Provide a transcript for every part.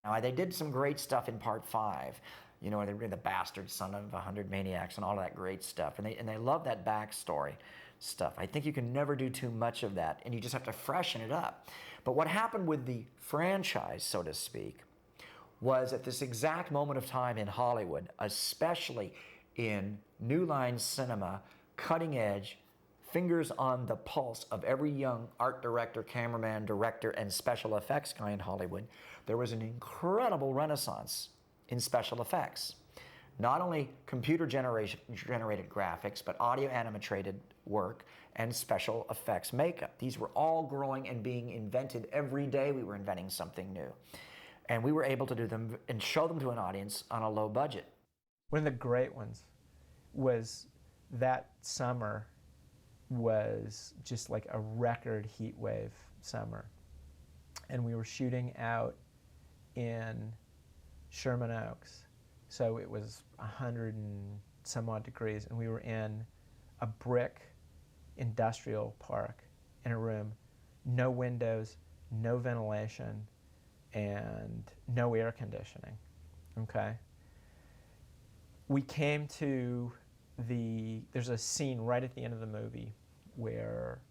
Now, they did some great stuff in part 5. You know, they were the bastard son of 100 maniacs and all of that great stuff. And they love that backstory stuff. I think you can never do too much of that, and you just have to freshen it up. But what happened with the franchise, so to speak, was at this exact moment of time in Hollywood, especially in New Line cinema, cutting edge, fingers on the pulse of every young art director, cameraman, director, and special effects guy in Hollywood, there was an incredible renaissance in special effects. Not only computer generated graphics, but audio animated work and special effects makeup. These were all growing and being invented every day. We were inventing something new. And we were able to do them and show them to an audience on a low budget. One of the great ones was that summer was just like a record heat wave summer. And we were shooting out in Sherman Oaks. So it was 100 and some odd degrees, and we were in a brick industrial park in a room, no windows, no ventilation, and no air conditioning, okay? We came to there's a scene right at the end of the movie where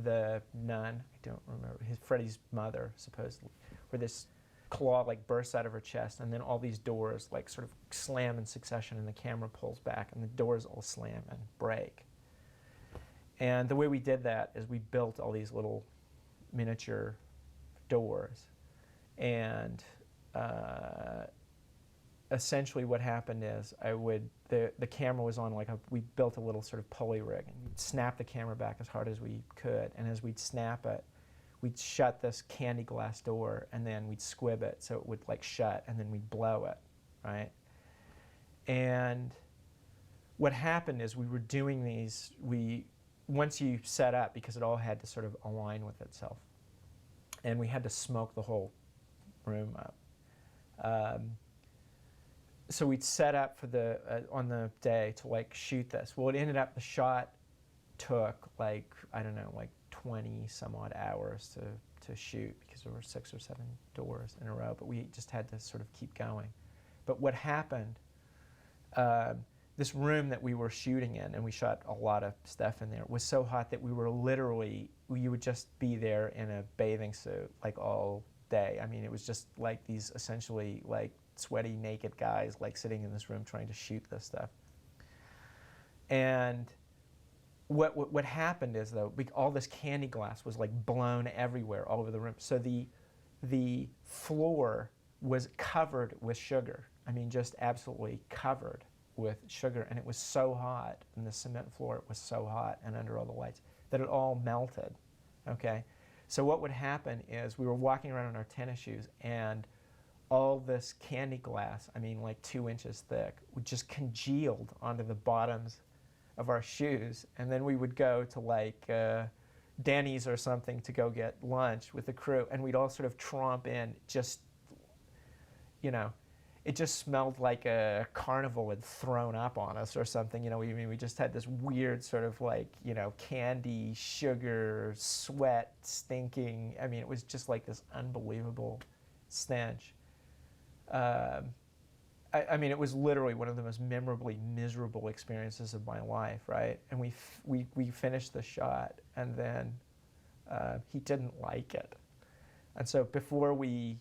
the nun, I don't remember, Freddie's mother, supposedly, where this claw like bursts out of her chest, and then all these doors like sort of slam in succession, and the camera pulls back, and the doors all slam and break. And the way we did that is we built all these little miniature doors, and essentially what happened is the camera was on we built a little sort of pulley rig, and we'd snap the camera back as hard as we could, and as we'd snap it, we'd shut this candy glass door, and then we'd squib it so it would like shut, and then we'd blow it, right? And what happened is we were doing these, once you set up, because it all had to sort of align with itself, and we had to smoke the whole room up. So we'd set up for on the day to like shoot this. Well, it ended up, the shot took like, I don't know, like 20 some odd hours to shoot, because there were 6 or 7 doors in a row, but we just had to sort of keep going. But what happened, this room that we were shooting in, and we shot a lot of stuff in there, was so hot that we were literally, you would just be there in a bathing suit like all day. I mean, it was just like these essentially like sweaty naked guys like sitting in this room trying to shoot this stuff. And what happened is, though, all this candy glass was like blown everywhere all over the room. So the floor was covered with sugar. I mean, just absolutely covered with sugar, and it was so hot, and the cement floor, it was so hot, and under all the lights, that it all melted, okay? So what would happen is we were walking around in our tennis shoes, and all this candy glass, I mean like 2 inches thick, would just congealed onto the bottoms of our shoes, and then we would go to like Denny's or something to go get lunch with the crew, and we'd all sort of tromp in, just, you know, it just smelled like a carnival had thrown up on us or something, you know. We just had this weird sort of like, you know, candy, sugar, sweat, stinking, I mean, it was just like this unbelievable stench. I mean, it was literally one of the most memorably miserable experiences of my life, right? And we finished the shot, and then he didn't like it. And so before we,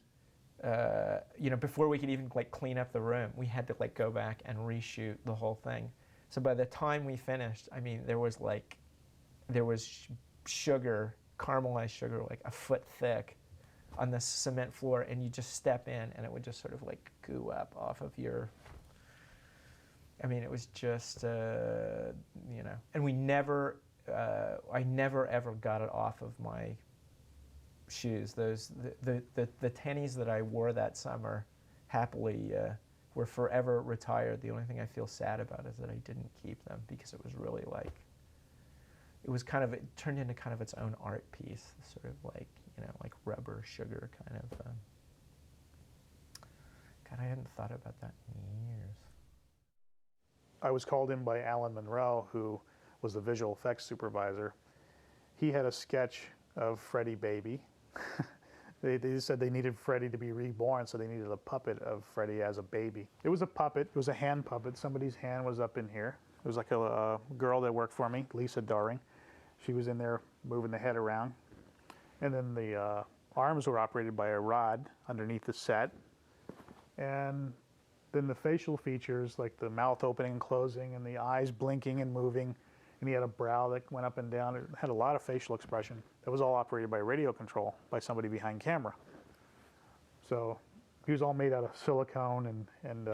before we could even like clean up the room, we had to like go back and reshoot the whole thing. So by the time we finished, I mean, there was sugar, caramelized sugar, like a foot thick on the cement floor, and you just step in and it would just sort of like goo up off of your, I mean, it was just, you know, and we never, I never ever got it off of my shoes. The tennies that I wore that summer happily were forever retired. The only thing I feel sad about is that I didn't keep them, because it was really like, it turned into kind of its own art piece, sort of like, you know, like rubber, sugar kind of. God, I hadn't thought about that in years. I was called in by Alan Monroe, who was the visual effects supervisor. He had a sketch of Freddie Baby, They just said they needed Freddie to be reborn, so they needed a puppet of Freddie as a baby. It was a puppet. It was a hand puppet. Somebody's hand was up in here. It was like a girl that worked for me, Lisa Doring. She was in there moving the head around. And then the arms were operated by a rod underneath the set. And then the facial features, like the mouth opening and closing and the eyes blinking and moving. And he had a brow that went up and down. It had a lot of facial expression. That was all operated by radio control by somebody behind camera. So he was all made out of silicone and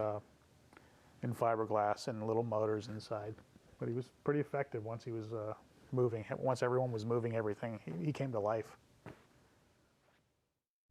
fiberglass and little motors inside. But he was pretty effective once he was moving. Once everyone was moving everything, he came to life.